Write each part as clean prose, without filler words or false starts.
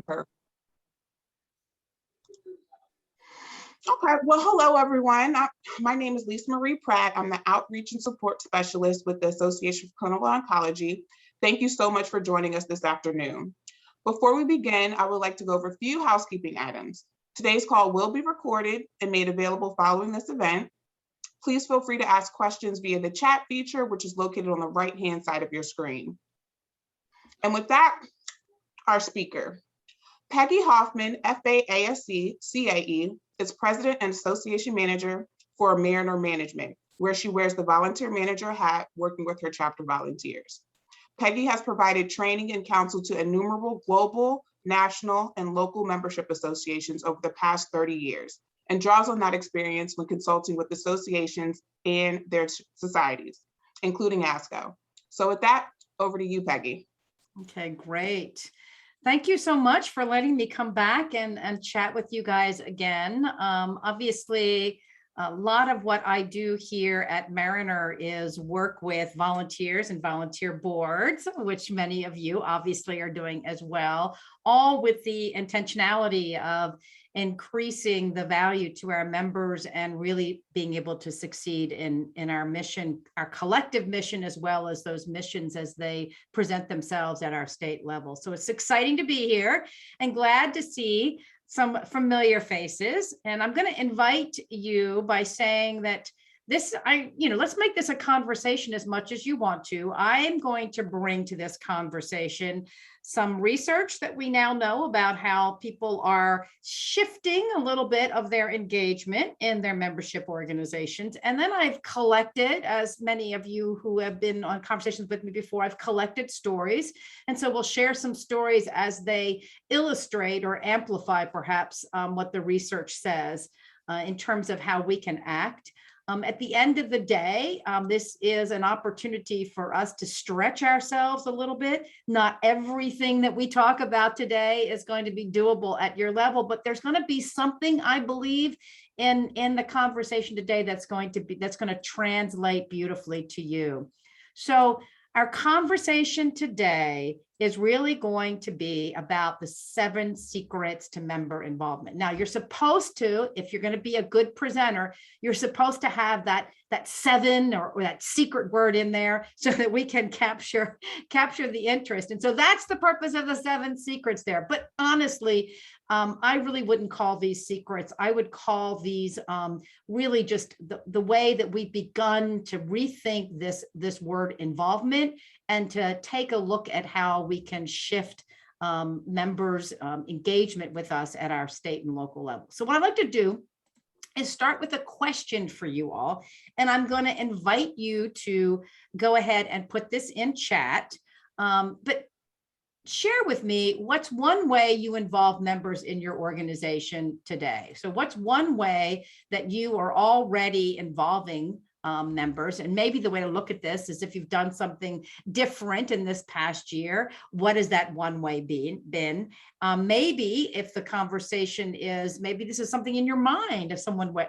Perfect. Okay, well, hello, everyone. My name is Lisa Marie Pratt. I'm the Outreach and Support Specialist with the Association for Clinical Oncology. Thank you so much for joining us this afternoon. Before we begin, I would like to go over a few housekeeping items. Today's call will be recorded and made available following this event. Please feel free to ask questions via the chat feature, which is located on the right-hand side of your screen. And with that, our speaker, Peggy Hoffman, FA ASAE, CAE, is President and Association Manager for Mariner Management, where she wears the volunteer manager hat working with her chapter volunteers. Peggy has provided training and counsel to innumerable global, national, and local membership associations over the past 30 years and draws on that experience when consulting with associations and their societies, including ASCO. So with that, over to you, Peggy. Okay, great. Thank you so much for letting me come back and chat with you guys again. Obviously, a lot of what I do here at Mariner is work with volunteers and volunteer boards, which many of you obviously are doing as well, all with the intentionality of increasing the value to our members and really being able to succeed in our mission, our collective mission, as well as those missions as they present themselves at our state level. So it's exciting to be here and glad to see some familiar faces. And I'm going to invite you by saying that let's make this a conversation as much as you want to. I am going to bring to this conversation some research that we now know about how people are shifting a little bit of their engagement in their membership organizations. And then I've collected, as many of you who have been on conversations with me before, I've collected stories. And so we'll share some stories as they illustrate or amplify perhaps what the research says in terms of how we can act. At the end of the day, this is an opportunity for us to stretch ourselves a little bit. Not everything that we talk about today is going to be doable at your level, but there's going to be something, I believe, in the conversation today that's going to translate beautifully to you. So our conversation today is really going to be about the 7 secrets to member involvement. Now, you're supposed to, if you're going to be a good presenter, you're supposed to have that 7 or that secret word in there so that we can capture the interest. And so that's the purpose of the 7 secrets there. But honestly, I really wouldn't call these secrets. I would call these really just the way that we've begun to rethink this word involvement and to take a look at how we can shift members' engagement with us at our state and local level. So what I'd like to do is start with a question for you all, and I'm going to invite you to go ahead and put this in chat, but share with me what's one way you involve members in your organization today. So what's one way that you are already involving members? And maybe the way to look at this is if you've done something different in this past year, what has that one way been? Maybe if the conversation is, maybe this is something in your mind of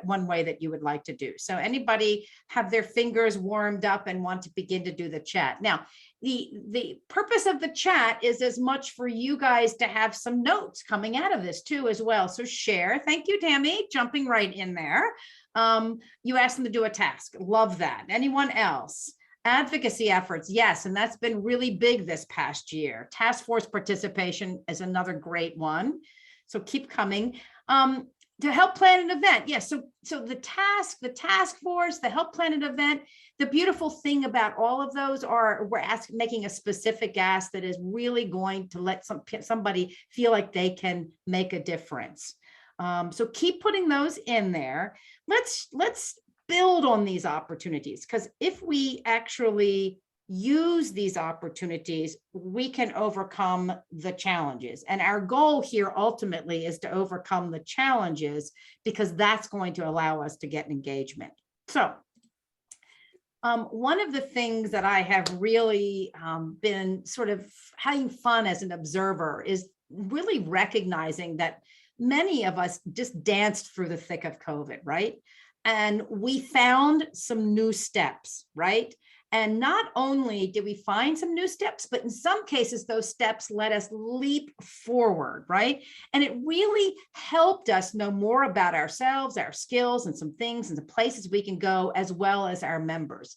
one way that you would like to do. So anybody have their fingers warmed up and want to begin to do the chat? Now, the purpose of the chat is as much for you guys to have some notes coming out of this too as well. So share. Thank you, Tammy, jumping right in there. You asked them to do a task. Love that. Anyone else? Advocacy efforts. Yes. And that's been really big this past year. Task force participation is another great one. So keep coming. To help plan an event. Yes. So the task force, the help plan an event. The beautiful thing about all of those are we're making a specific ask that is really going to let somebody feel like they can make a difference. So keep putting those in there. Let's build on these opportunities, because if we actually use these opportunities, we can overcome the challenges. And our goal here ultimately is to overcome the challenges, because that's going to allow us to get engagement. So one of the things that I have really been sort of having fun as an observer is really recognizing that many of us just danced through the thick of COVID, right? And we found some new steps, right? And not only did we find some new steps, but in some cases, those steps let us leap forward, right? And it really helped us know more about ourselves, our skills, and some things and the places we can go, as well as our members.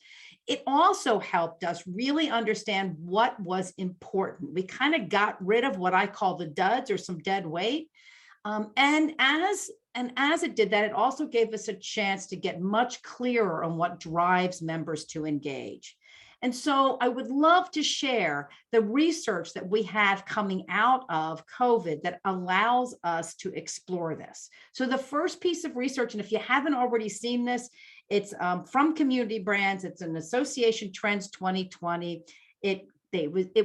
It also helped us really understand what was important. We kind of got rid of what I call the duds, or some dead weight. And as it did that, it also gave us a chance to get much clearer on what drives members to engage. And so I would love to share the research that we have coming out of COVID that allows us to explore this. So the first piece of research, and if you haven't already seen this, it's from Community Brands. It's an Association Trends 2020. It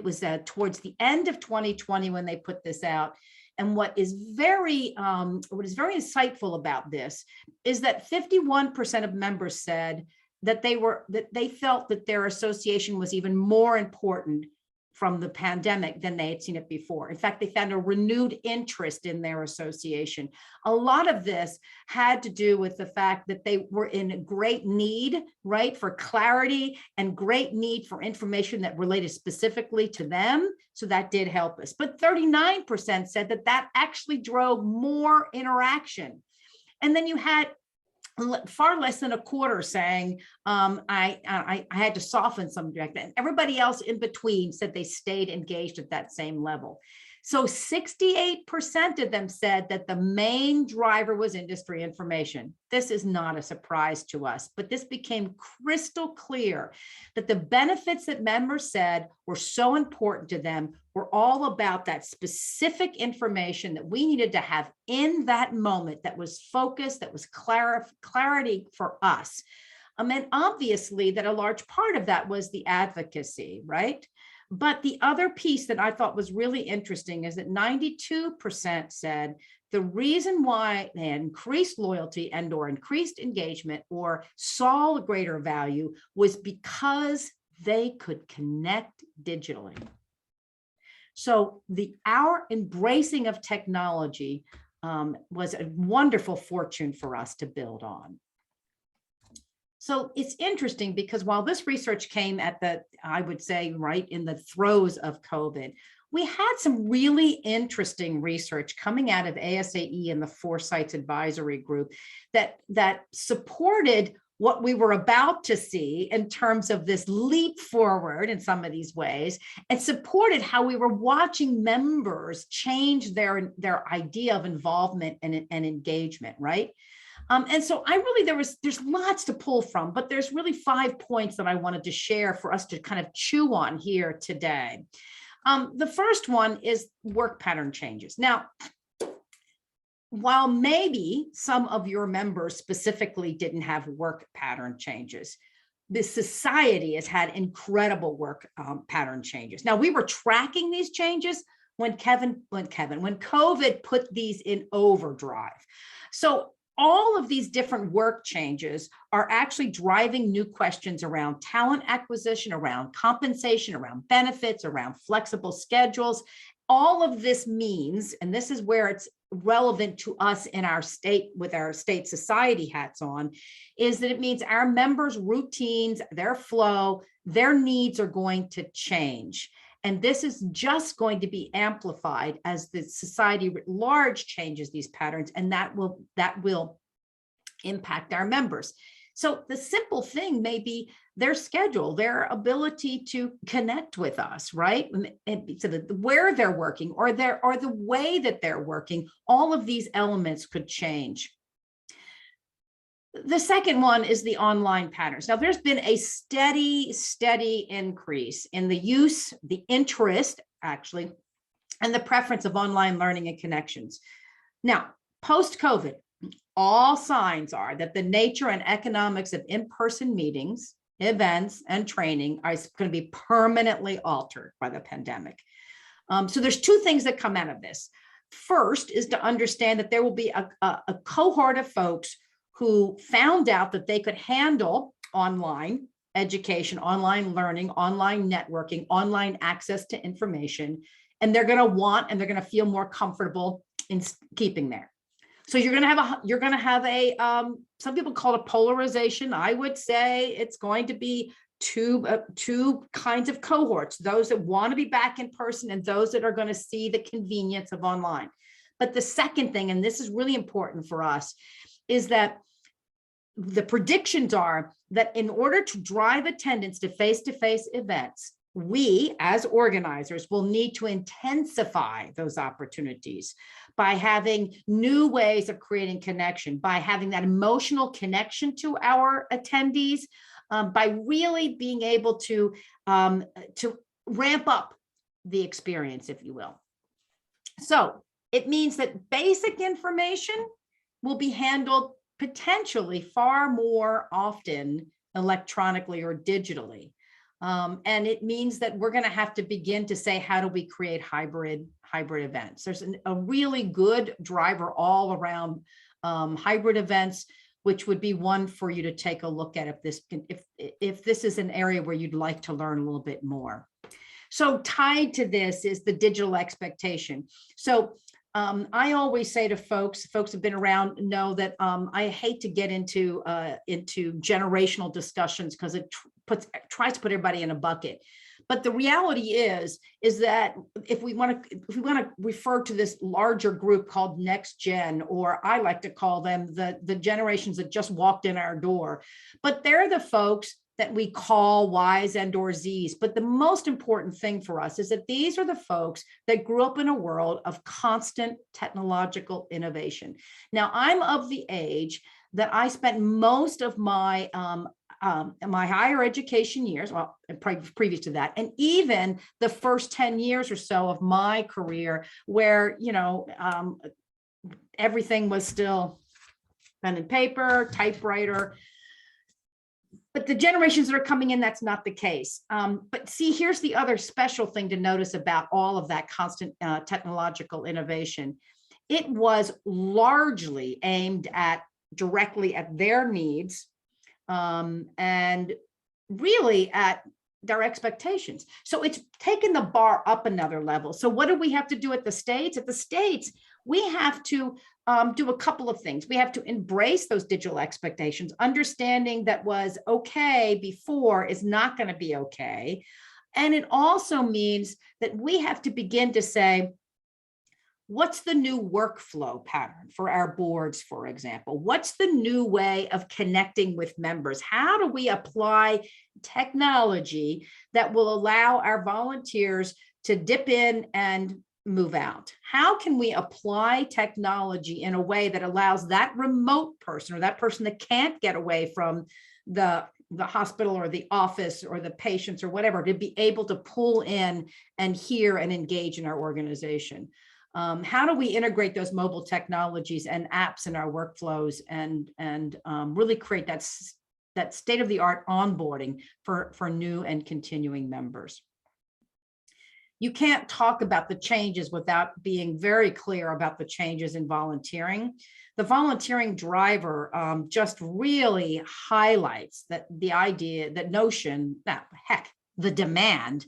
was towards the end of 2020 when they put this out. And what is very insightful about this is that 51% of members said that they felt that their association was even more important from the pandemic than they had seen it before. In fact, they found a renewed interest in their association. A lot of this had to do with the fact that they were in great need, right, for clarity and great need for information that related specifically to them. So that did help us. But 39% said that that actually drove more interaction. And then you had far less than a quarter saying, I had to soften some direct, and everybody else in between said they stayed engaged at that same level. So 68% of them said that the main driver was industry information. This is not a surprise to us, but this became crystal clear that the benefits that members said were so important to them were all about that specific information that we needed to have in that moment, that was focused, that was clarity for us. And obviously that a large part of that was the advocacy, right? But the other piece that I thought was really interesting is that 92% said the reason why they had increased loyalty and or increased engagement or saw a greater value was because they could connect digitally. So our embracing of technology was a wonderful fortune for us to build on. So it's interesting because while this research came at I would say, right in the throes of COVID, we had some really interesting research coming out of ASAE and the Foresights Advisory Group that supported what we were about to see in terms of this leap forward in some of these ways, and supported how we were watching members change their idea of involvement and engagement, right? And so there's lots to pull from, but there's really 5 points that I wanted to share for us to kind of chew on here today. The first one is work pattern changes. Now, while maybe some of your members specifically didn't have work pattern changes, the society has had incredible work pattern changes. Now, we were tracking these changes when COVID put these in overdrive. So all of these different work changes are actually driving new questions around talent acquisition, around compensation, around benefits, around flexible schedules. All of this means, and this is where it's relevant to us in our state with our state society hats on, is that it means our members' routines, their flow, their needs are going to change. And this is just going to be amplified as the society at large changes these patterns, and that will impact our members. So the simple thing may be their schedule, their ability to connect with us, right? And so where they're working or the way that they're working, all of these elements could change. The second one is the online patterns. Now, there's been a steady increase in the use, the interest, actually, and the preference of online learning and connections. Now, post-COVID, all signs are that the nature and economics of in-person meetings, events, and training are going to be permanently altered by the pandemic. So there's 2 things that come out of this. First is to understand that there will be a cohort of folks who found out that they could handle online education, online learning, online networking, online access to information, and they're going to want and they're going to feel more comfortable in keeping there. So you're going to have a some people call it polarization. I would say it's going to be two kinds of cohorts, those that want to be back in person and those that are going to see the convenience of online. But the second thing, and this is really important for us, is that the predictions are that in order to drive attendance to face-to-face events, we as organizers will need to intensify those opportunities by having new ways of creating connection, by having that emotional connection to our attendees, by really being able to ramp up the experience, if you will. So it means that basic information will be handled potentially far more often electronically or digitally. And it means that we're going to have to begin to say, how do we create hybrid events? There's a really good driver all around hybrid events, which would be one for you to take a look at if this is an area where you'd like to learn a little bit more. So tied to this is the digital expectation. So I always say to folks have been around know that I hate to get into generational discussions because it tries to put everybody in a bucket. But the reality is that if we want to refer to this larger group called Next Gen, or I like to call them the generations that just walked in our door, but they're the folks that we call Ys and or Zs. But the most important thing for us is that these are the folks that grew up in a world of constant technological innovation. Now, I'm of the age that I spent most of my my higher education years, well, previous to that, and even the first 10 years or so of my career, where, you know, everything was still pen and paper, typewriter. But the generations that are coming in, that's not the case. But see, here's the other special thing to notice about all of that constant technological innovation. It was largely aimed directly at their needs, and really at their expectations. So it's taken the bar up another level. So what do we have to do at the States? At the States, we have to do a couple of things. We have to embrace those digital expectations, understanding that was okay before is not going to be okay. And it also means that we have to begin to say, what's the new workflow pattern for our boards, for example? What's the new way of connecting with members? How do we apply technology that will allow our volunteers to dip in and move out? How can we apply technology in a way that allows that remote person or that person that can't get away from the hospital or the office or the patients or whatever to be able to pull in and hear and engage in our organization? How do we integrate those mobile technologies and apps in our workflows and really create that state-of-the-art onboarding for new and continuing members? You can't talk about the changes without being very clear about the changes in volunteering. The volunteering driver just really highlights the idea, that notion, the demand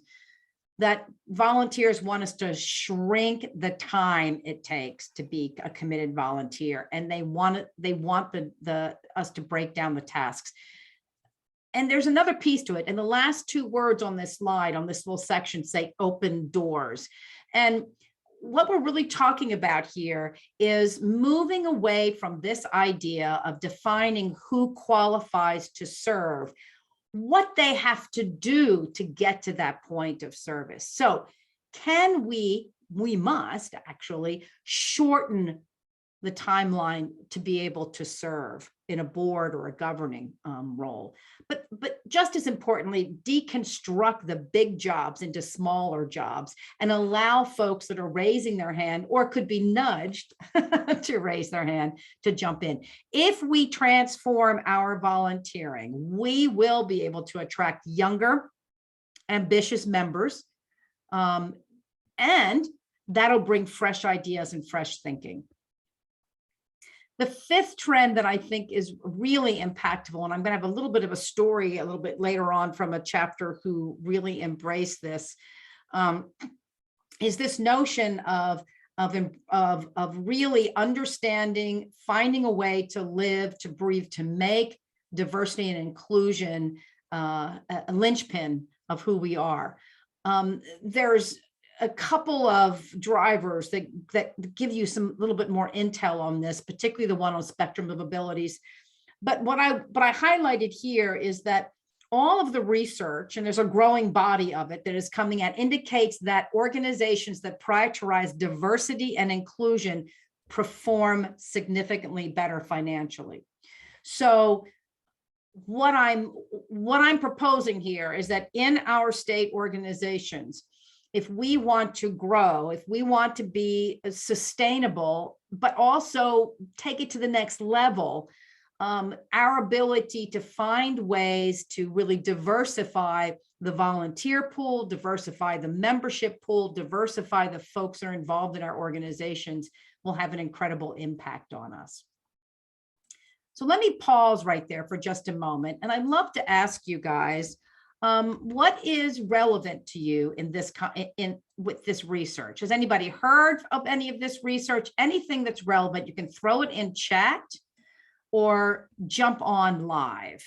that volunteers want us to shrink the time it takes to be a committed volunteer, and they want us to break down the tasks. And there's another piece to it. And the last two words on this slide, on this little section, say open doors. And what we're really talking about here is moving away from this idea of defining who qualifies to serve, what they have to do to get to that point of service. So can we must actually shorten the timeline to be able to serve in a board or a governing role. But just as importantly, deconstruct the big jobs into smaller jobs and allow folks that are raising their hand or could be nudged to raise their hand to jump in. If we transform our volunteering, we will be able to attract younger, ambitious members, and that'll bring fresh ideas and fresh thinking. The fifth trend that I think is really impactful, and I'm going to have a little bit of a story a little bit later on from a chapter who really embraced this, is this notion of really understanding, finding a way to live, to breathe, to make diversity and inclusion a linchpin of who we are. There's a couple of drivers that give you some little bit more intel on this, particularly the one on spectrum of abilities. But what I highlighted here is that all of the research, and there's a growing body of it that is coming out, indicates that organizations that prioritize diversity and inclusion perform significantly better financially. So what I'm proposing here is that in our state organizations, if we want to grow, if we want to be sustainable, but also take it to the next level, our ability to find ways to really diversify the volunteer pool, diversify the membership pool, diversify the folks that are involved in our organizations will have an incredible impact on us. So let me pause right there for just a moment. And I'd love to ask you guys, what is relevant to you in this with this research? Has anybody heard of any of this research? Anything that's relevant, you can throw it in chat or jump on live.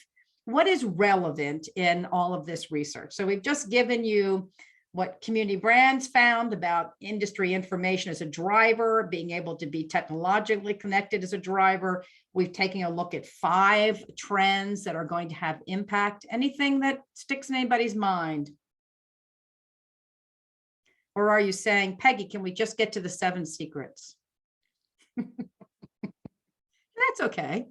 What is relevant in all of this research? So we've just given you what Community Brands found about industry information as a driver, being able to be technologically connected as a driver. We've taken a look at 5 trends that are going to have impact. Anything that sticks in anybody's mind? Or are you saying, Peggy, can we just get to the 7 secrets? That's okay.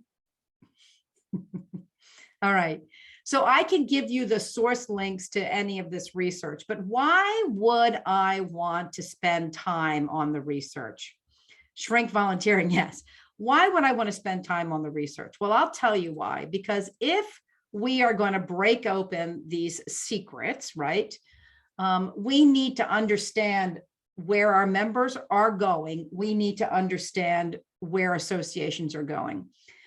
All right. So I can give you the source links to any of this research, but why would I want to spend time on the research? Shrink volunteering, yes. Why would I want to spend time on the research? Well, I'll tell you why. Because if we are going to break open these secrets, right, we need to understand where our members are going. We need to understand where associations are going.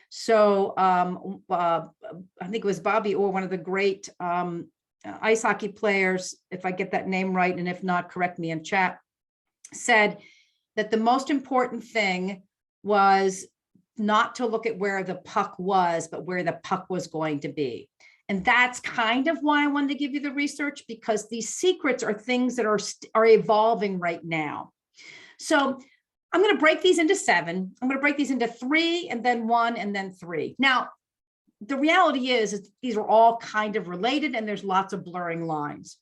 So I think it was Bobby Orr, one of the great ice hockey players, if I get that name right, and if not, correct me in chat, said that the most important thing was not to look at where the puck was, but where the puck was going to be. And that's kind of why I wanted to give you the research, because these secrets are things that are evolving right now. So I'm going to break these into 7. I'm going to break these into 3 and then 1 and then 3. Now, the reality is these are all kind of related and there's lots of blurring lines.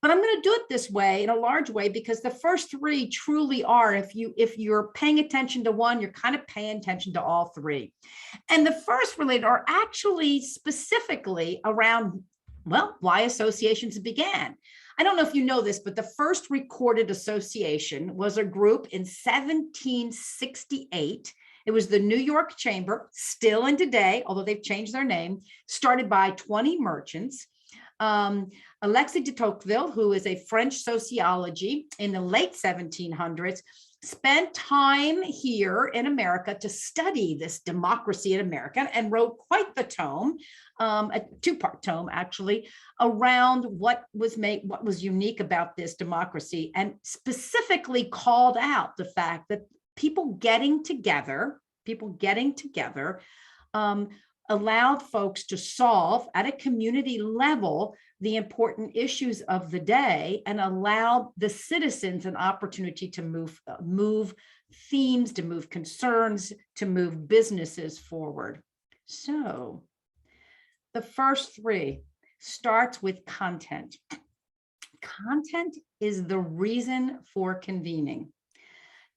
But I'm going to do it this way, in a large way, because the first 3 truly are, if you're paying attention to one, you're kind of paying attention to all 3. And the first related are actually specifically around, well, why associations began. I don't know if you know this, but the first recorded association was a group in 1768. It was the New York Chamber, still in today, although they've changed their name, started by 20 merchants. Alexis de Tocqueville, who is a French sociology in the late 1700s, spent time here in America to study this democracy in America and wrote quite the tome, a 2-part tome actually, around what was unique about this democracy, and specifically called out the fact that people getting together allowed folks to solve at a community level the important issues of the day, and allowed the citizens an opportunity to move themes, to move concerns, to move businesses forward. So the first 3 starts with content. Content is the reason for convening.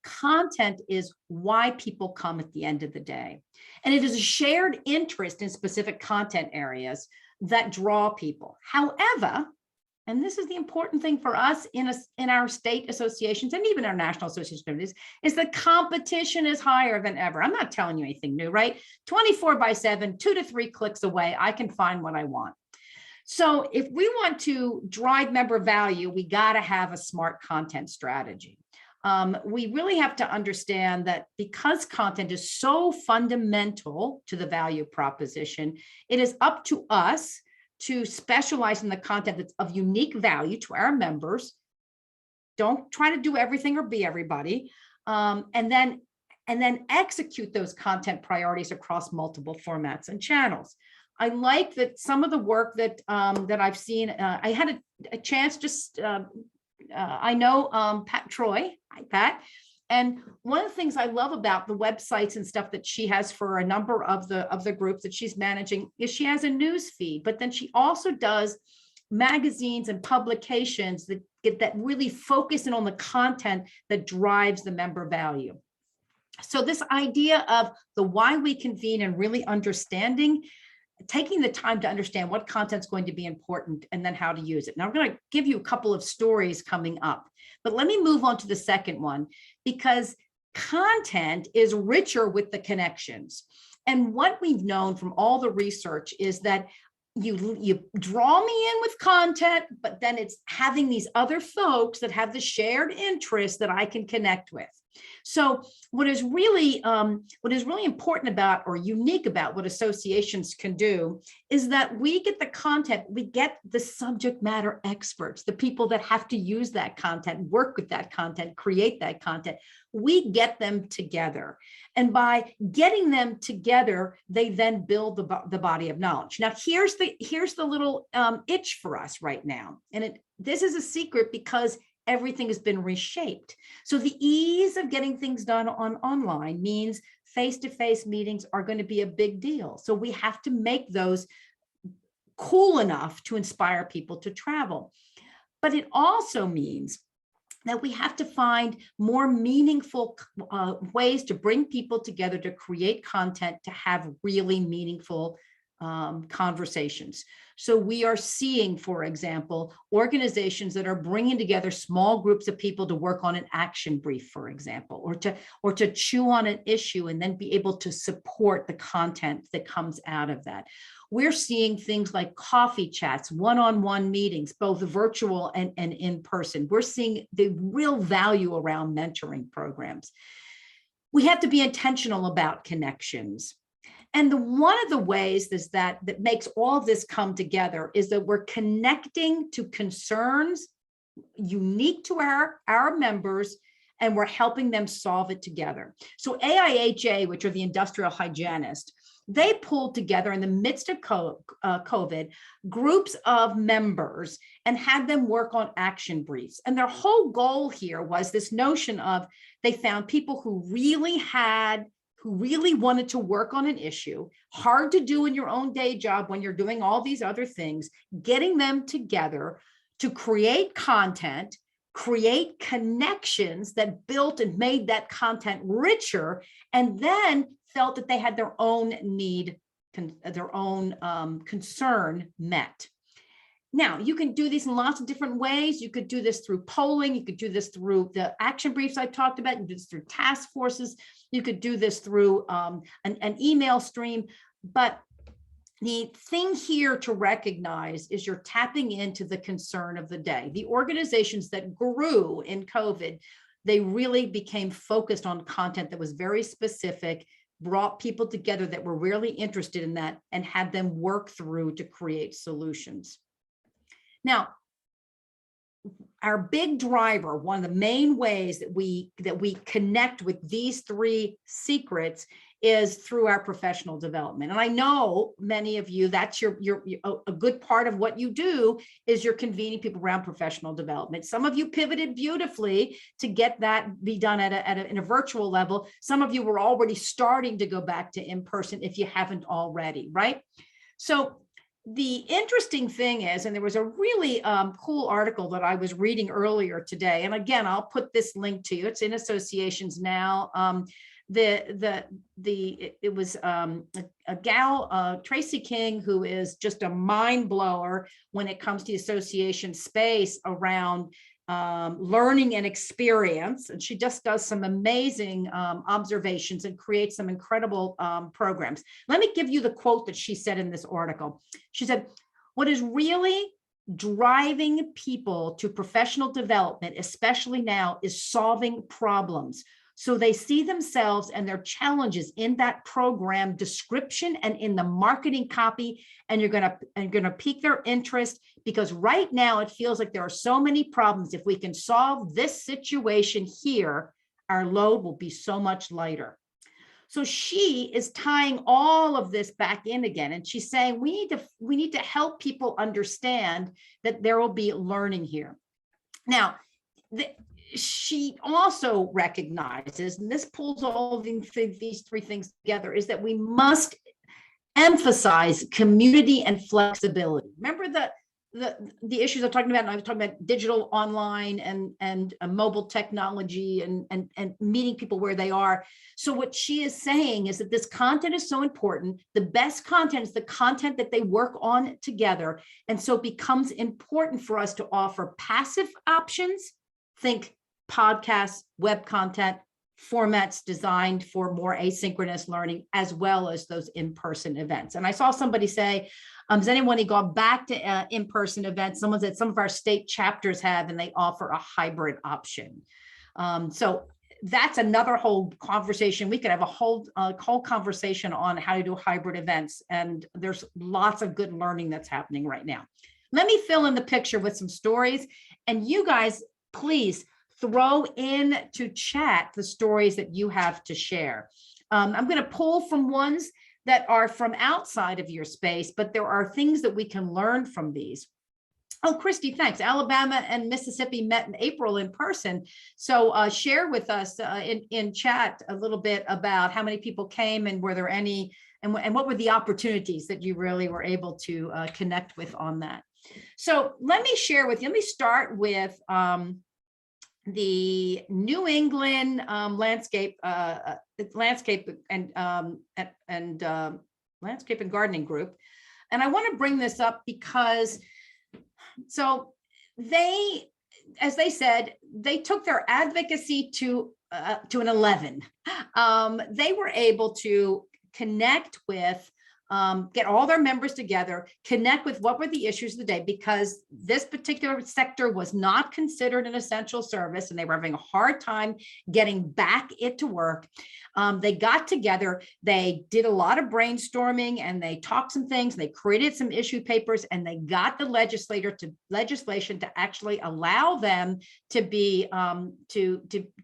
Content is why people come at the end of the day. And it is a shared interest in specific content areas that draw people. However, and this is the important thing for us in our state associations and even our national association is the competition is higher than ever. I'm not telling you anything new, right? 24/7, 2 to 3 clicks away, I can find what I want. So if we want to drive member value, we got to have a smart content strategy. We really have to understand that because content is so fundamental to the value proposition, it is up to us to specialize in the content that's of unique value to our members. Don't try to do everything or be everybody. And then execute those content priorities across multiple formats and channels. I like that some of the work that that I've seen. I had a chance just I know Pat Troy, hi Pat. And one of the things I love about the websites and stuff that she has for a number of the groups that she's managing is she has a news feed, but then she also does magazines and publications that really focus in on the content that drives the member value. So this idea of the why we convene and really understanding, taking the time to understand what content's going to be important and then how to use it. Now I'm going to give you a couple of stories coming up, but let me move on to the second one, because content is richer with the connections. And what we've known from all the research is that you draw me in with content, but then it's having these other folks that have the shared interests that I can connect with. So what is really important about, or unique about, what associations can do is that we get the content, we get the subject matter experts, the people that have to use that content, work with that content, create that content. We get them together. And by getting them together, they then build the body of knowledge. Now, here's the little itch for us right now. And this is a secret because everything has been reshaped. So the ease of getting things done online means face-to-face meetings are going to be a big deal. So we have to make those cool enough to inspire people to travel. But it also means that we have to find more meaningful ways to bring people together to create content, to have really meaningful conversations. So we are seeing, for example, organizations that are bringing together small groups of people to work on an action brief, for example, or to chew on an issue and then be able to support the content that comes out of that. We're seeing things like coffee chats, one-on-one meetings, both virtual and in person. We're seeing the real value around mentoring programs. We have to be intentional about connections. And one of the ways that makes all of this come together is that we're connecting to concerns unique to our members, and we're helping them solve it together. So AIHA, which are the industrial hygienists, they pulled together in the midst of COVID groups of members and had them work on action briefs. And their whole goal here was this notion of, they found people who really wanted to work on an issue, hard to do in your own day job when you're doing all these other things, getting them together to create content, create connections that built and made that content richer, and then felt that they had their own need, their own concern met. Now, you can do these in lots of different ways. You could do this through polling. You could do this through the action briefs I talked about. You can do this through task forces. You could do this through an email stream. But the thing here to recognize is you're tapping into the concern of the day. The organizations that grew in COVID, they really became focused on content that was very specific, brought people together that were really interested in that, and had them work through to create solutions. Now, our big driver, one of the main ways that we connect with these three secrets is through our professional development. And I know many of you, that's a good part of what you do is you're convening people around professional development. Some of you pivoted beautifully to get that be done in a virtual level. Some of you were already starting to go back to in-person if you haven't already, right? So the interesting thing is, and there was a really cool article that I was reading earlier today, and again, I'll put this link to you. It's in Associations Now. It was a gal, Tracy King, who is just a mind blower when it comes to the association space around learning and experience. And she just does some amazing observations and creates some incredible programs. Let me give you the quote that she said in this article. She said, "What is really driving people to professional development, especially now, is solving problems. So they see themselves and their challenges in that program description and in the marketing copy, and you're going to pique their interest, because right now it feels like there are so many problems. If we can solve this situation here, our load will be so much lighter." So she is tying all of this back in again. And she's saying, we need to help people understand that there will be learning here. Now, she also recognizes, and this pulls all of these three things together, is that we must emphasize community and flexibility. Remember the issues I'm talking about, and I was talking about digital, online, and mobile technology, and meeting people where they are. So what she is saying is that this content is so important. The best content is the content that they work on together. And so it becomes important for us to offer passive options. Think podcasts, web content, formats designed for more asynchronous learning, as well as those in-person events. And I saw somebody say, has anyone gone back to in-person events? Someone said some of our state chapters have, and they offer a hybrid option. So that's another whole conversation. We could have a whole conversation on how to do hybrid events. And there's lots of good learning that's happening right now. Let me fill in the picture with some stories. And you guys, please throw in to chat the stories that you have to share. I'm going to pull from ones that are from outside of your space, but there are things that we can learn from these. Oh, Christy, thanks. Alabama and Mississippi met in April in person. So share with us in chat a little bit about how many people came, and were there any, and what were the opportunities that you really were able to connect with on that. So let me share with you, let me start with the New England landscape and landscape and gardening group. And I want to bring this up because, so they, as they said, they took their advocacy to an 11. They were able to connect with, get all their members together, connect with what were the issues of the day, because this particular sector was not considered an essential service and they were having a hard time getting back it to work. They got together, they did a lot of brainstorming, and they talked some things, they created some issue papers, and they got the legislation to actually allow them to be to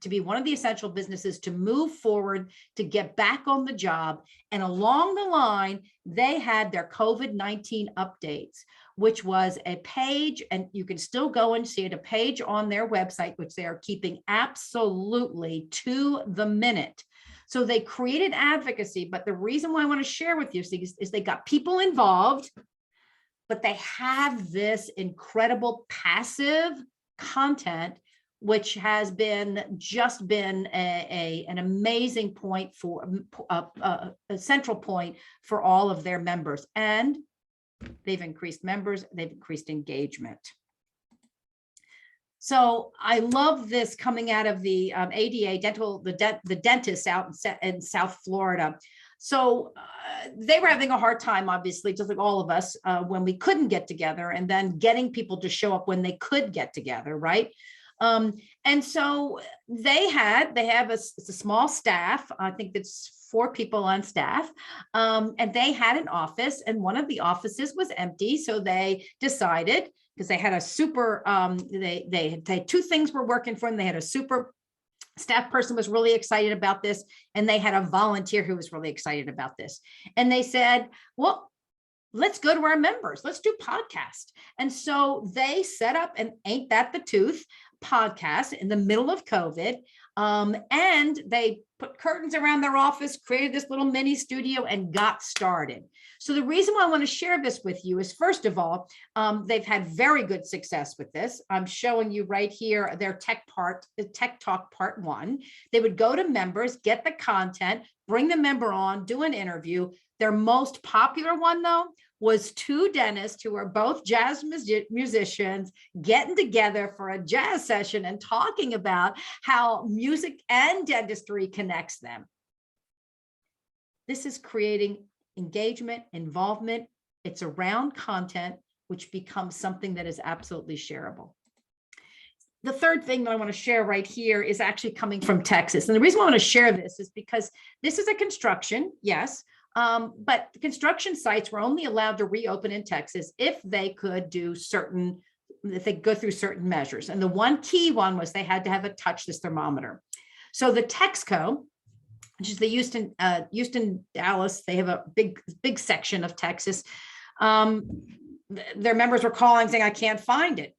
be one of the essential businesses, to move forward, to get back on the job. And along the line, they had their COVID-19 updates, which was a page, and you can still go and see it, a page on their website, which they are keeping absolutely to the minute. So they created advocacy, but the reason why I want to share with you is they got people involved, but they have this incredible passive content, which has been an amazing point for a central point for all of their members. And they've increased members, they've increased engagement. So I love this coming out of the ADA the dentists out in South Florida. So they were having a hard time, obviously, just like all of us, when we couldn't get together, and then getting people to show up when they could get together, right? And so they have a small staff. I think it's 4 people on staff, and they had an office, and one of the offices was empty. So they decided, because they had a super, they had 2 things were working for them. They had a super staff person was really excited about this, and they had a volunteer who was really excited about this. And they said, well, let's go to our members. Let's do podcasts. And so they set up an Ain't That the Tooth podcast in the middle of COVID. And they put curtains around their office, created this little mini studio, and got started. So the reason why I want to share this with you is, first of all, they've had very good success with this. I'm showing you right here their Tech Talk Part 1. They would go to members, get the content, bring the member on, do an interview. Their most popular one, though, was 2 dentists who are both jazz musicians getting together for a jazz session and talking about how music and dentistry connects them. This is creating engagement, involvement. It's around content, which becomes something that is absolutely shareable. The third thing that I want to share right here is actually coming from Texas. And the reason I want to share this is because this is a construction, yes, but the construction sites were only allowed to reopen in Texas if they could do certain, if they go through certain measures. And the one key one was they had to have a touchless thermometer. So the Texco which is the Houston, Dallas. They have a big section of Texas. Their members were calling saying, I can't find it.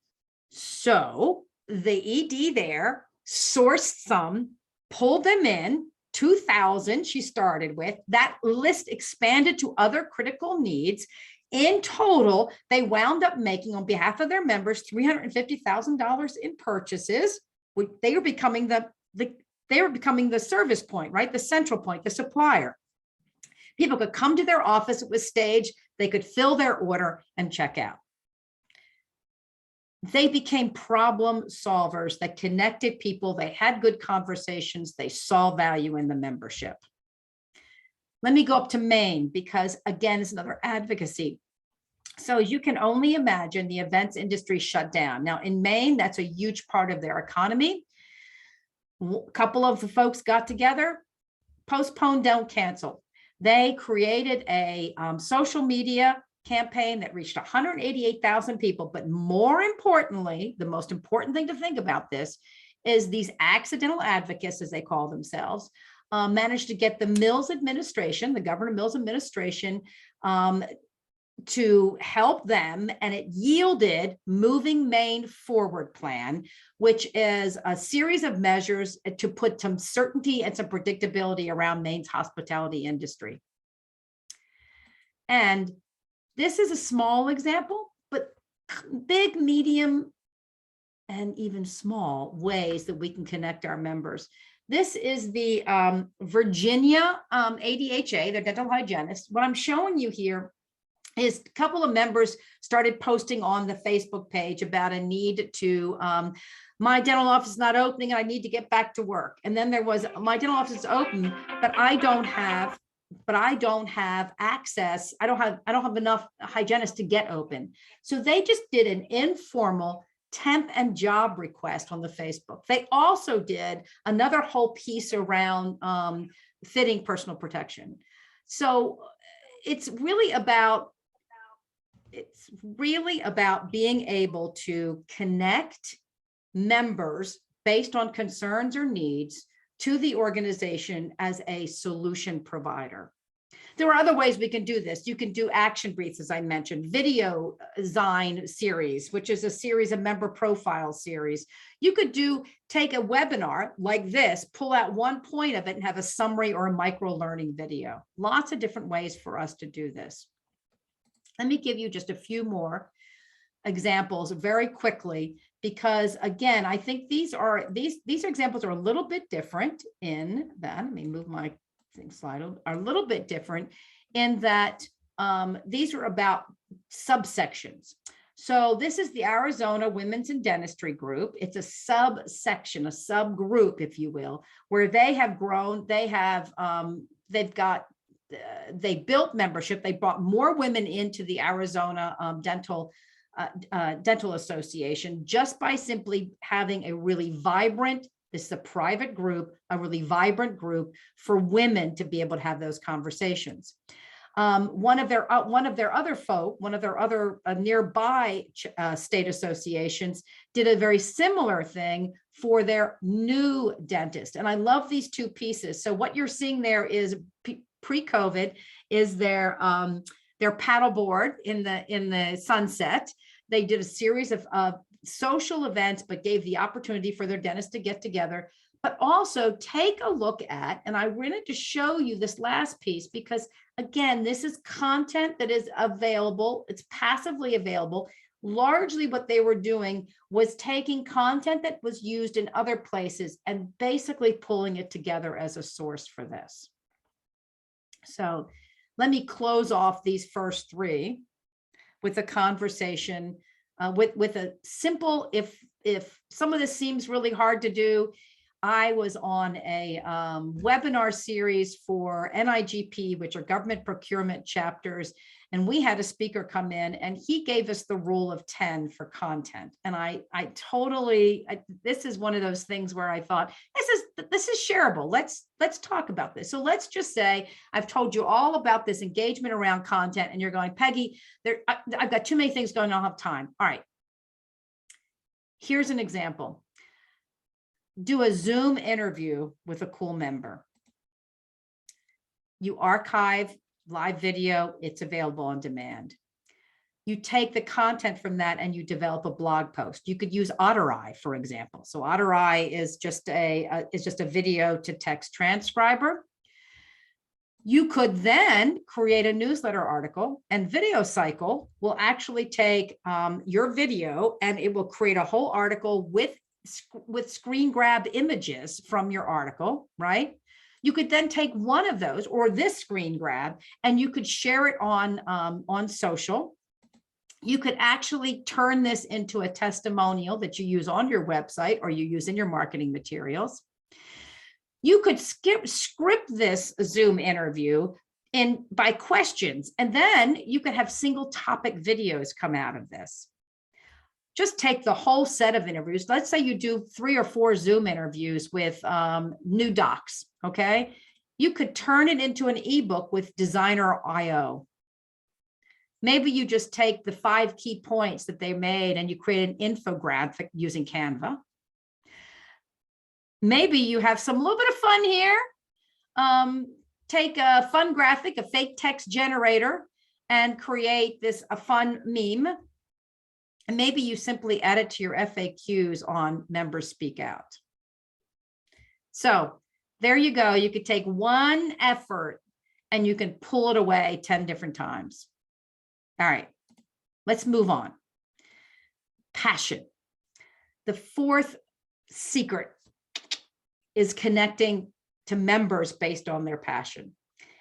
So the ED there sourced some, pulled them in, 2,000 she started with. That list expanded to other critical needs. In total, they wound up making, on behalf of their members, $350,000 in purchases. They were becoming the service point, right? The central point, the supplier. People could come to their office, it was staged, they could fill their order and check out. They became problem solvers that connected people. They had good conversations. They saw value in the membership. Let me go up to Maine, because again, it's another advocacy. So you can only imagine the events industry shut down. Now in Maine, that's a huge part of their economy. A couple of the folks got together, postpone, don't cancel. They created a social media campaign that reached 188,000 people. But more importantly, the most important thing to think about this is these accidental advocates, as they call themselves, managed to get the Mills administration, the Governor Mills administration, to help them, and it yielded Moving Maine Forward Plan, which is a series of measures to put some certainty and some predictability around Maine's hospitality industry. And this is a small example, but big, medium, and even small ways that we can connect our members. This is the Virginia ADHA, their dental hygienist. What I'm showing you here is a couple of members started posting on the Facebook page about a need to, my dental office is not opening and I need to get back to work. And then there was, my dental office is open, but I don't have access. I don't have enough hygienists to get open. So they just did an informal temp and job request on the Facebook. They also did another whole piece around fitting personal protection. So it's really about being able to connect members based on concerns or needs to the organization as a solution provider. There are other ways we can do this. You can do action briefs, as I mentioned, video Zine series, which is a series of member profile series. You could take a webinar like this, pull out one point of it and have a summary or a micro learning video. Lots of different ways for us to do this. Let me give you just a few more examples very quickly, because again, I think these examples are a little bit different in that, let me move my slide, are a little bit different in that these are about subsections. So this is the Arizona Women's in Dentistry group. It's a subsection, a subgroup, if you will, where they have grown. They have, they built membership. They brought more women into the Arizona Dental Association just by simply having a really vibrant, this is a private group, a really vibrant group for women to be able to have those conversations. One of their other nearby state associations did a very similar thing for their new dentist. And I love these two pieces. So what you're seeing there is pre-COVID is their paddleboard in the sunset. They did a series of social events, but gave the opportunity for their dentists to get together. But also take a look at, and I wanted to show you this last piece because, again, this is content that is available. It's passively available. Largely what they were doing was taking content that was used in other places and basically pulling it together as a source for this. So let me close off these first three with a conversation with a simple, if some of this seems really hard to do, I was on a webinar series for NIGP, which are government procurement chapters. And we had a speaker come in and he gave us the rule of 10 for content. And this is one of those things where I thought, this is shareable. Let's talk about this. So let's just say, I've told you all about this engagement around content and you're going, Peggy, I've got too many things going on, I don't have time. All right. Here's an example. Do a Zoom interview with a cool member. you archive live video, it's available on demand. You take the content from that and you develop a blog post. You could use ASAE, for example. So ASAE is just a video to text transcriber. You could then create a newsletter article, and Video Cycle will actually take your video and it will create a whole article with screen grab images from your article, right? You could then take one of those or this screen grab and you could share it on social. You could actually turn this into a testimonial that you use on your website or you use in your marketing materials. You could script this Zoom interview by questions, and then you could have single topic videos come out of this. Just take the whole set of interviews. Let's say you do 3 or 4 Zoom interviews with new docs, okay? You could turn it into an ebook with Designer.io. Maybe you just take the 5 key points that they made and you create an infographic using Canva. Maybe you have a little bit of fun here. Take a fun graphic, a fake text generator, and create a fun meme. And maybe you simply add it to your FAQs on Members Speak Out. So there you go. You could take one effort and you can pull it away 10 different times. All right, let's move on. Passion. The 4th secret is connecting to members based on their passion.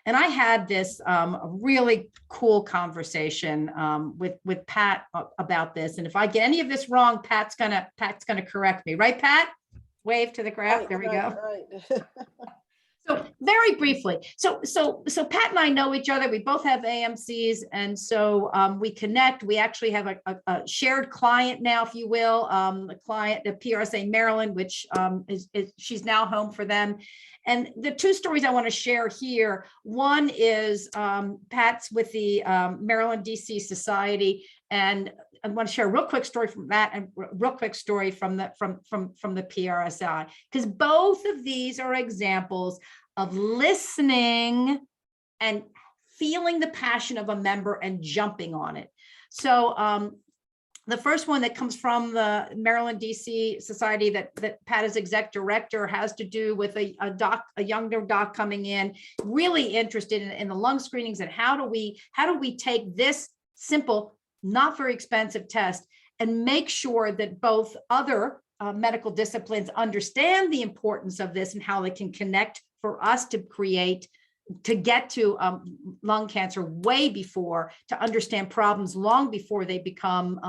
And I had this really cool conversation with Pat about this. And if I get any of this wrong, Pat's gonna correct me, right, Pat? Wave to the crowd. Right, there we go. Right. So very briefly, so Pat and I know each other. We both have AMCs, and so we connect. We actually have a shared client now, if you will, a client at PRSA Maryland, which she's now home for them. And the 2 stories I want to share here. One is Pat's with the Maryland DC Society, and I want to share a real quick story from that and a real quick story from the PRSI, because both of these are examples of listening and feeling the passion of a member and jumping on it. So the first one that comes from the Maryland DC Society that Pat is exec director has to do with a younger doc coming in, really interested in the lung screenings and how do we take this simple, not very expensive test and make sure that both other medical disciplines understand the importance of this and how they can connect for us to get to lung cancer way before, to understand problems long before they become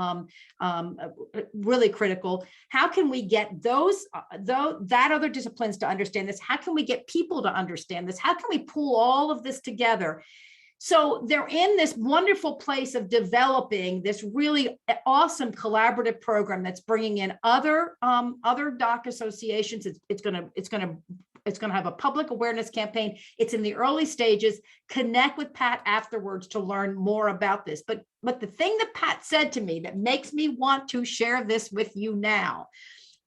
really critical. How can we get that other disciplines to understand this? How can we get people to understand this? How can we pull all of this together? So they're in this wonderful place of developing this really awesome collaborative program that's bringing in other doc associations. It's going to have a public awareness campaign. It's in the early stages. Connect with Pat afterwards to learn more about this. But the thing that Pat said to me that makes me want to share this with you now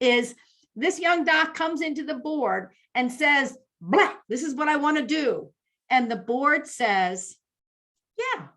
is this young doc comes into the board and says, "This is what I want to do." And the board says, yeah.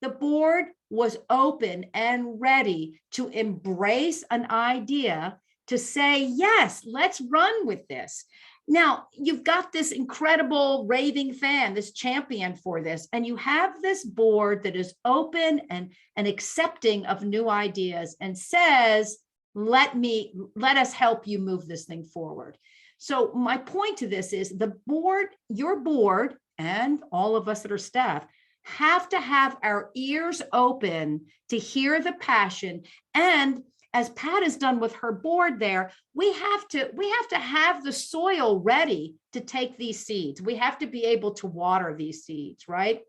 The board was open and ready to embrace an idea to say, yes, let's run with this. Now, you've got this incredible raving fan, this champion for this, and you have this board that is open and accepting of new ideas and says, let us help you move this thing forward. So my point to this is the board, your board, and all of us that are staff have to have our ears open to hear the passion. And as Pat has done with her board there, we have to have the soil ready to take these seeds. We have to be able to water these seeds, right?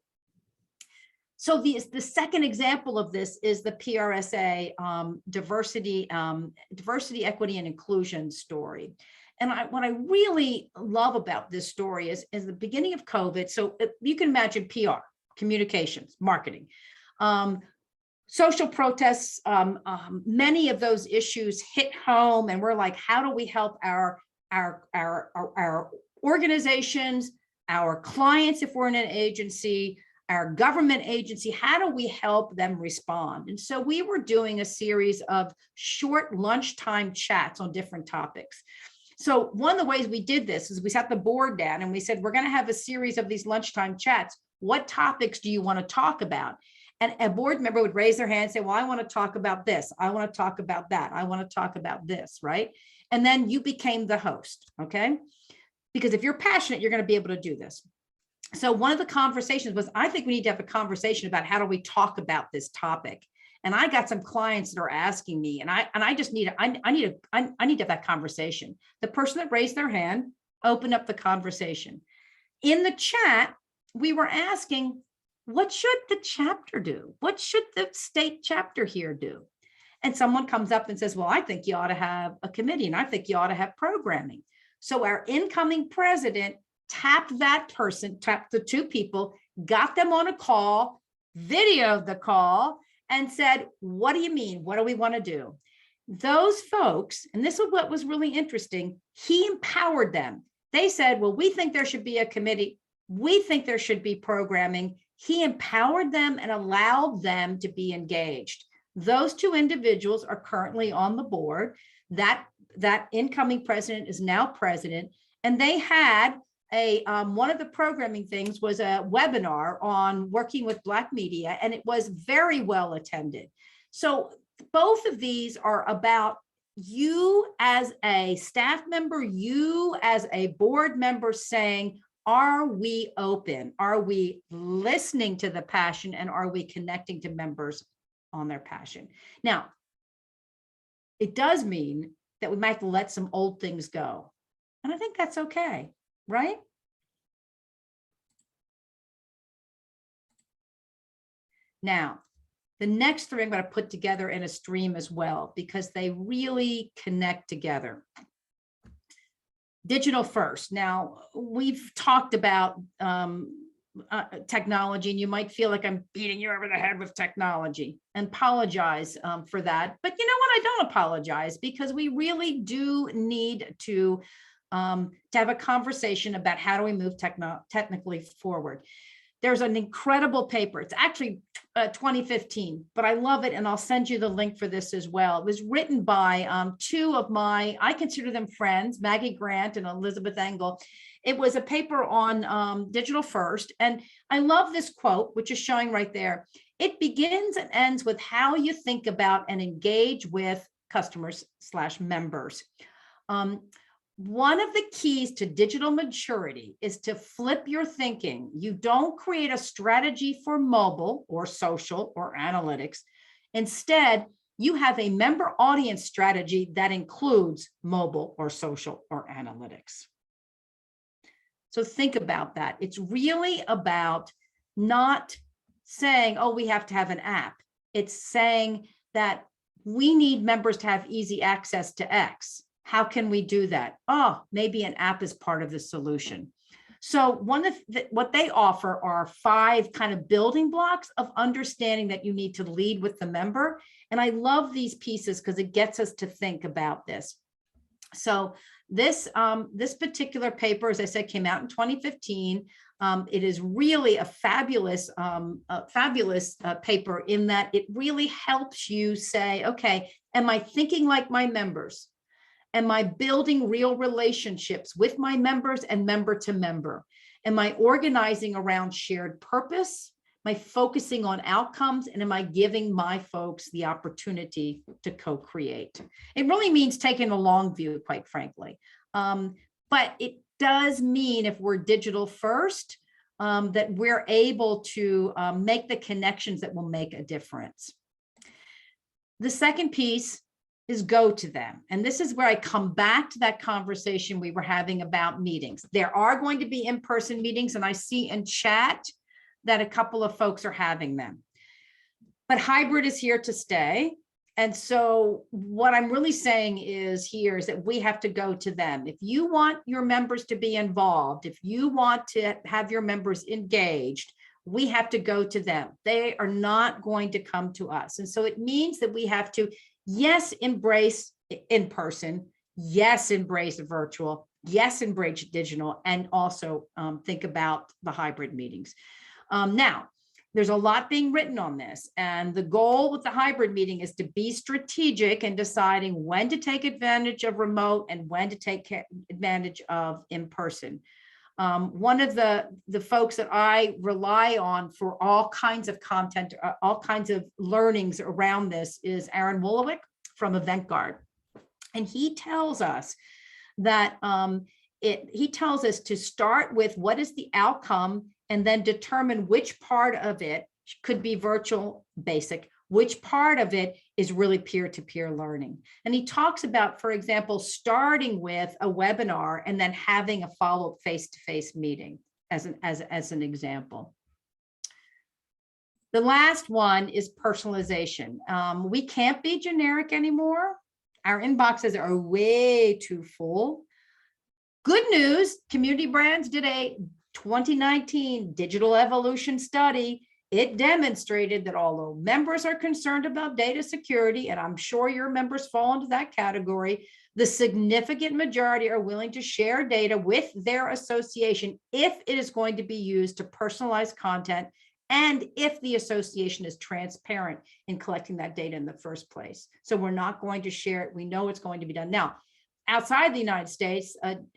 So the second example of this is the PRSA diversity, equity, and inclusion story. And what I really love about this story is the beginning of COVID. So you can imagine PR, communications, marketing, social protests, many of those issues hit home, and we're like, how do we help our organizations, our clients, if we're in an agency, our government agency, how do we help them respond? And so we were doing a series of short lunchtime chats on different topics. So one of the ways we did this is we sat the board down and we said, we're going to have a series of these lunchtime chats. What topics do you want to talk about? And a board member would raise their hand and say, well, I want to talk about this. I want to talk about that. I want to talk about this, right? And then you became the host, okay? Because if you're passionate, you're going to be able to do this. So one of the conversations was, I think we need to have a conversation about how do we talk about this topic. And I got some clients that are asking me, and I just need to have that conversation. The person that raised their hand opened up the conversation. In the chat, we were asking, what should the chapter do? What should the state chapter here do? And someone comes up and says, well, I think you ought to have a committee, and I think you ought to have programming. So our incoming president tapped that person, tapped the two people, got them on a call, videoed the call, and said, what do you mean? What do we want to do? Those folks, and this is what was really interesting, he empowered them. They said, well, we think there should be a committee. We think there should be programming. He empowered them and allowed them to be engaged. Those two individuals are currently on the board. That incoming president is now president, and they had one of the programming things was a webinar on working with Black media, and it was very well attended. So both of these are about you as a staff member, you as a board member saying, are we open? Are we listening to the passion, and are we connecting to members on their passion? Now, it does mean that we might have to let some old things go. And I think that's okay, right? Now, the next three I'm going to put together in a stream as well, because they really connect together. Digital first. Now, we've talked about technology, and you might feel like I'm beating you over the head with technology, and apologize for that. But you know what? I don't apologize, because we really do need to have a conversation about how do we move technically forward. There's an incredible paper. It's actually 2015, but I love it. And I'll send you the link for this as well. It was written by two of I consider them friends, Maggie Grant and Elizabeth Engel. It was a paper on digital first. And I love this quote, which is showing right there. It begins and ends with how you think about and engage with customers/members. One of the keys to digital maturity is to flip your thinking. You don't create a strategy for mobile or social or analytics. Instead, you have a member audience strategy that includes mobile or social or analytics. So think about that. It's really about not saying, oh, we have to have an app. It's saying that we need members to have easy access to X. How can we do that? Oh, maybe an app is part of the solution. So what they offer are 5 kind of building blocks of understanding that you need to lead with the member. And I love these pieces because it gets us to think about this. So this particular paper, as I said, came out in 2015. It is really a fabulous paper in that it really helps you say, okay, am I thinking like my members? Am I building real relationships with my members and member to member? Am I organizing around shared purpose? Am I focusing on outcomes? And am I giving my folks the opportunity to co-create? It really means taking a long view, quite frankly. But it does mean if we're digital first, that we're able to make the connections that will make a difference. The second piece is go to them. And this is where I come back to that conversation we were having about meetings. There are going to be in-person meetings, and I see in chat that a couple of folks are having them. But hybrid is here to stay. And so what I'm really saying is that we have to go to them. If you want your members to be involved, if you want to have your members engaged, we have to go to them. They are not going to come to us. And so it means that we have to, yes, embrace in person, yes, embrace virtual, yes, embrace digital, and also think about the hybrid meetings. Now, there's a lot being written on this, and the goal with the hybrid meeting is to be strategic in deciding when to take advantage of remote and when to take advantage of in-person. One of the folks that I rely on for all kinds of content, all kinds of learnings around this is Aaron Wolowick from Event Guard. And he tells us that he tells us to start with what is the outcome and then determine which part of it could be virtual basic, which part of it is really peer-to-peer learning. And he talks about, for example, starting with a webinar and then having a follow-up face-to-face meeting as an example. The last one is personalization. We can't be generic anymore. Our inboxes are way too full. Good news, Community Brands did a 2019 digital evolution study. It demonstrated that although members are concerned about data security, and I'm sure your members fall into that category, the significant majority are willing to share data with their association if it is going to be used to personalize content and if the association is transparent in collecting that data in the first place. So we're not going to share it. We know it's going to be done. Now, outside the United States,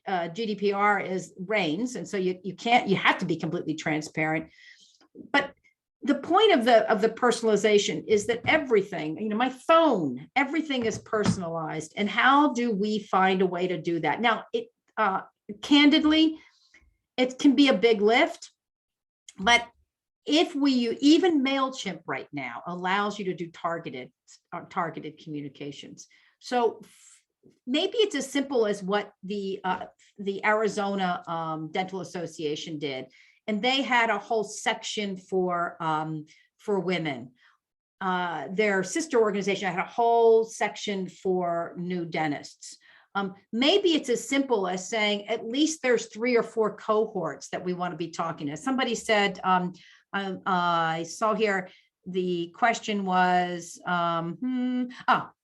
GDPR reigns, and so you have to be completely transparent. But the point of the personalization is that everything, my phone, everything is personalized. And how do we find a way to do that? Now, candidly, it can be a big lift, but if even MailChimp right now allows you to do targeted communications. So maybe it's as simple as what the Arizona Dental Association did. And they had a whole section for women. Their sister organization had a whole section for new dentists. Maybe it's as simple as saying, at least there's 3 or 4 cohorts that we want to be talking to. Somebody said, I saw here, the question was,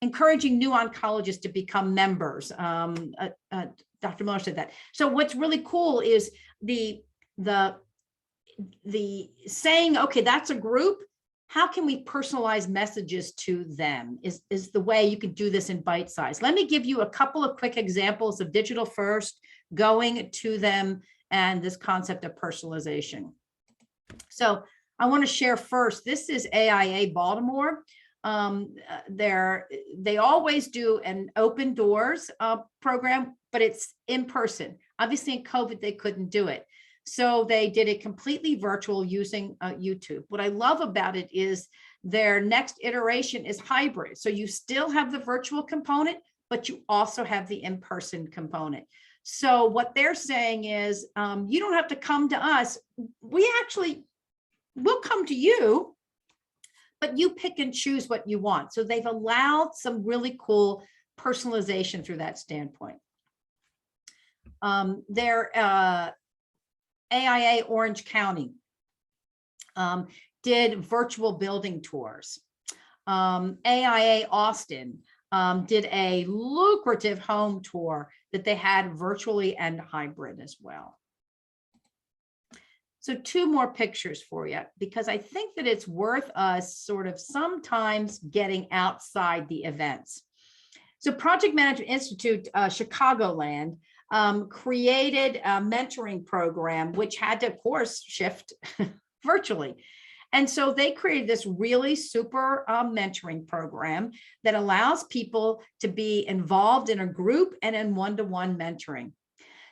encouraging new oncologists to become members. Dr. Miller said that. So what's really cool is the saying, okay, that's a group. How can we personalize messages to them is the way you can do this in bite size. Let me give you a couple of quick examples of digital first, going to them, and this concept of personalization. So I want to share first, this is AIA Baltimore. They always do an open doors program, but it's in person. Obviously in COVID, they couldn't do it. So they did it completely virtual using YouTube. What I love about it is their next iteration is hybrid. So you still have the virtual component, but you also have the in-person component. So what they're saying is, you don't have to come to us. We'll come to you, but you pick and choose what you want. So they've allowed some really cool personalization through that standpoint. Their AIA Orange County did virtual building tours. AIA Austin did a lucrative home tour that they had virtually and hybrid as well. So 2 more pictures for you, because I think that it's worth us sort of sometimes getting outside the events. So Project Management Institute, Chicagoland, created a mentoring program, which had to, of course, shift virtually. And so they created this really super mentoring program that allows people to be involved in a group and in one-to-one mentoring.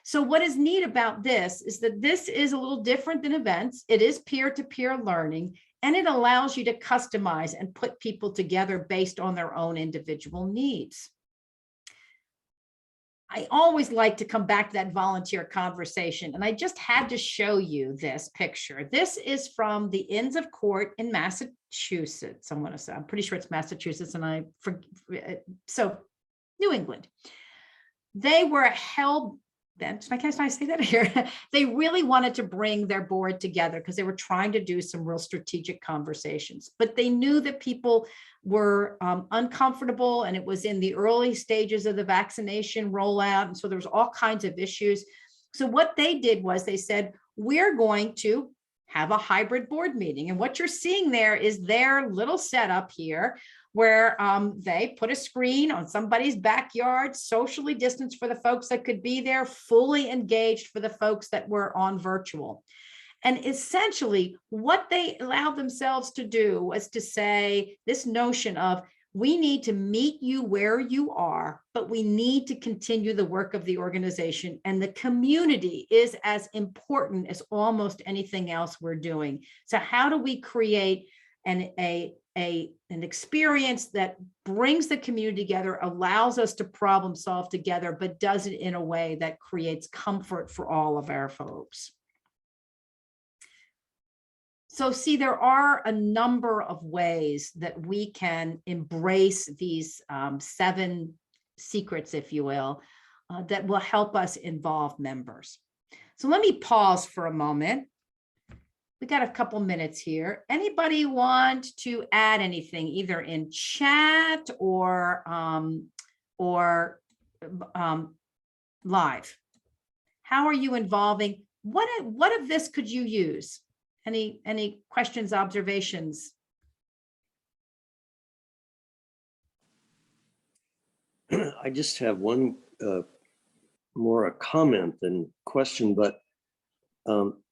So what is neat about this is that this is a little different than events. It is peer-to-peer learning, and it allows you to customize and put people together based on their own individual needs. I always like to come back to that volunteer conversation, and I just had to show you this picture. This is from the Inns of Court in Massachusetts. I'm pretty sure it's Massachusetts, and so New England. They were held can I say that here? They really wanted to bring their board together because they were trying to do some real strategic conversations, but they knew that people were uncomfortable, and it was in the early stages of the vaccination rollout. And so there was all kinds of issues. So what they did was they said, we're going to have a hybrid board meeting. And what you're seeing there is their little setup here, where they put a screen on somebody's backyard, socially distanced for the folks that could be there, fully engaged for the folks that were on virtual. And essentially what they allowed themselves to do was to say this notion of, we need to meet you where you are, but we need to continue the work of the organization. And the community is as important as almost anything else we're doing. So how do we create an experience that brings the community together, allows us to problem solve together, but does it in a way that creates comfort for all of our folks? So see, there are a number of ways that we can embrace these 7 secrets, if you will, that will help us involve members. So let me pause for a moment. We got a couple minutes here. Anybody want to add anything, either in chat or live? How are you involving? What of this could you use? Any questions, observations? I just have one more a comment than question, but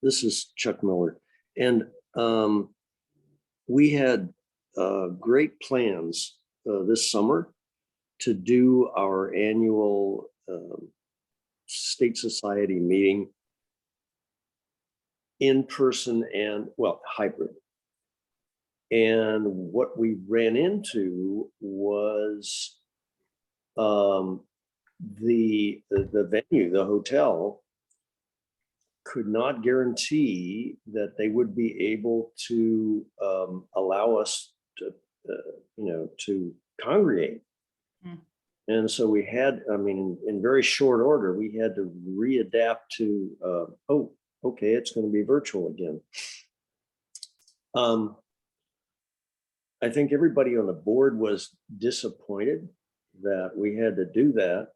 this is Chuck Miller. And we had great plans this summer to do our annual State Society meeting in person and, well, hybrid. And what we ran into was the venue, the hotel, could not guarantee that they would be able to allow us to, to congregate. Mm. And so we had, I mean, in very short order, we had to readapt to, oh, okay, it's going to be virtual again. I think everybody on the board was disappointed that we had to do that.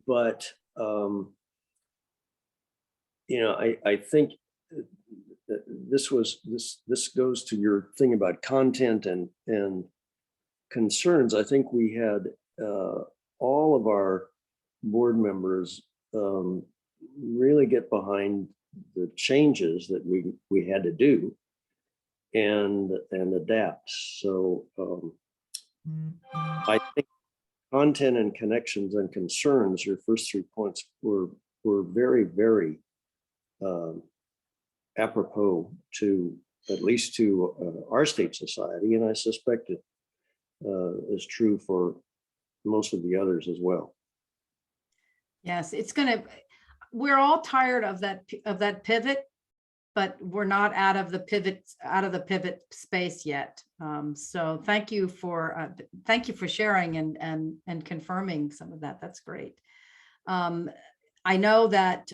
But, I think that this goes to your thing about content and concerns. I think we had all of our board members really get behind the changes that we had to do and adapt. So I think content and connections and concerns, your first 3 points, were very, very apropos to, at least to our state society, and I suspect it is true for most of the others as well. Yes, we're all tired of that pivot, but we're not out of the pivot space yet. So thank you for sharing and confirming some of that. That's great. I know that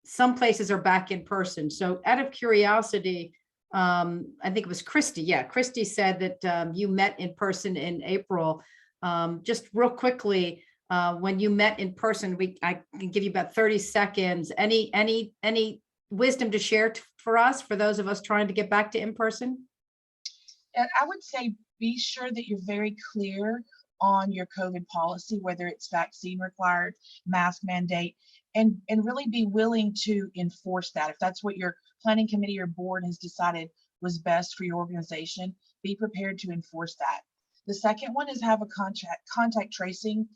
some places are back in person. So out of curiosity, I think it was Christy. Yeah, Christy said that you met in person in April. Just real quickly, when you met in person, I can give you about 30 seconds. Any wisdom to share for us, for those of us trying to get back to in person? And I would say be sure that you're very clear on your COVID policy, whether it's vaccine required, mask mandate, and really be willing to enforce that. If that's what your planning committee or board has decided was best for your organization, be prepared to enforce that. The second one is have a contact tracing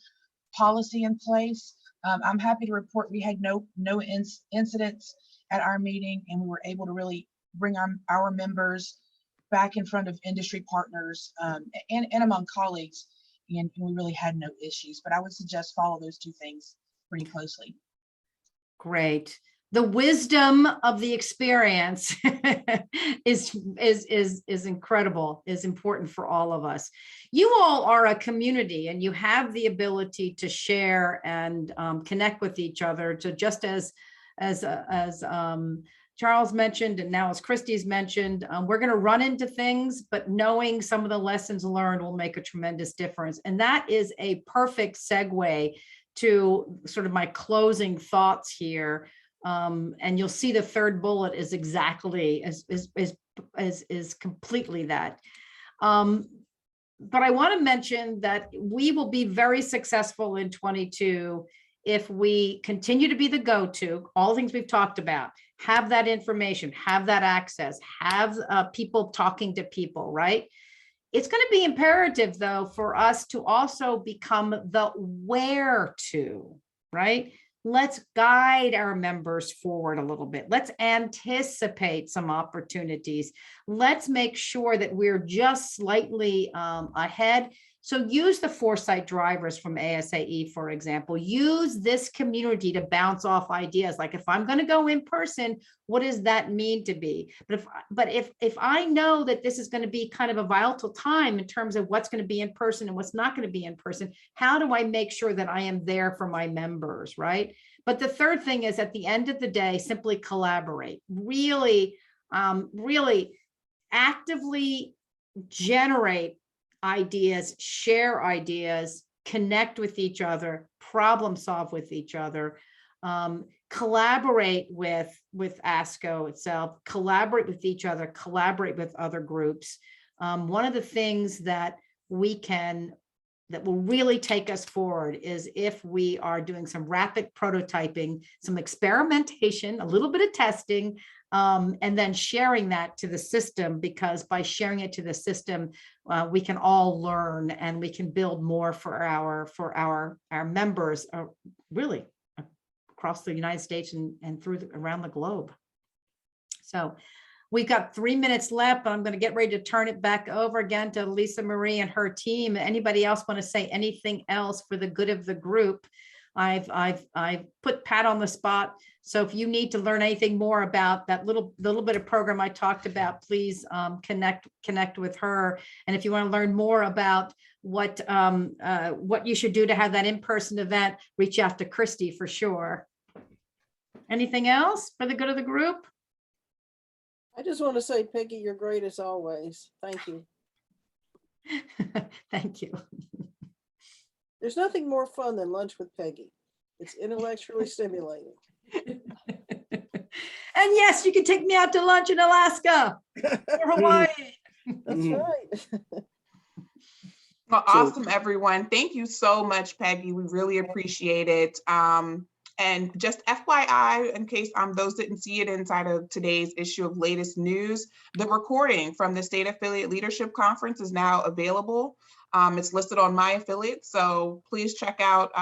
policy in place. I'm happy to report we had no incidents at our meeting, and we were able to really bring our members back in front of industry partners and among colleagues, and we really had no issues. But I would suggest follow those 2 things pretty closely. Great. the wisdom of the experience is incredible, is important for all of us. You all are a community, and you have the ability to share and connect with each other. To just as Charles mentioned, and now as Christy's mentioned, we're going to run into things, but knowing some of the lessons learned will make a tremendous difference. And that is a perfect segue to sort of my closing thoughts here. And you'll see the third bullet is exactly is completely that. But I want to mention that we will be very successful in 22 if we continue to be the go-to, all the things we've talked about, have that information, have that access, have people talking to people, right? It's going to be imperative, though, for us to also become the where to, right? Let's guide our members forward a little bit. Let's anticipate some opportunities. Let's make sure that we're just slightly ahead. So use the foresight drivers from ASAE, for example. Use this community to bounce off ideas. Like, if I'm going to go in person, what does that mean to be? But if I know that this is going to be kind of a volatile time in terms of what's going to be in person and what's not going to be in person, how do I make sure that I am there for my members, right? But the third thing is, at the end of the day, simply collaborate. Really, really actively generate ideas, share ideas, connect with each other, problem solve with each other, collaborate with ASCO itself, collaborate with each other, collaborate with other groups. One of the things that that will really take us forward is if we are doing some rapid prototyping, some experimentation, a little bit of testing, and then sharing that to the system, because by sharing it to the system, we can all learn and we can build more for our members, really across the United States and around the globe. So we've got 3 minutes left, but I'm going to get ready to turn it back over again to Lisa Marie and her team. Anybody else want to say anything else for the good of the group? I've put Pat on the spot. So if you need to learn anything more about that little bit of program I talked about, please connect with her. And if you want to learn more about what you should do to have that in-person event, reach out to Christy for sure. Anything else for the good of the group? I just want to say, Peggy, you're great as always. Thank you. Thank you. There's nothing more fun than lunch with Peggy. It's intellectually stimulating. And yes, you can take me out to lunch in Alaska or Hawaii. That's right. Well, awesome, everyone. Thank you so much, Peggy. We really appreciate it. And just FYI, in case those didn't see it inside of today's issue of Latest News, the recording from the State Affiliate Leadership Conference is now available. It's listed on my affiliate, so please check out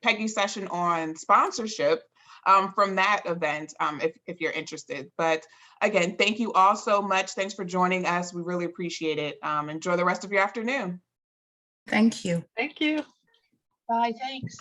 Peggy's session on sponsorship from that event if you're interested. But again, thank you all so much. Thanks for joining us. We really appreciate it. Enjoy the rest of your afternoon. Thank you. Thank you. Bye, thanks.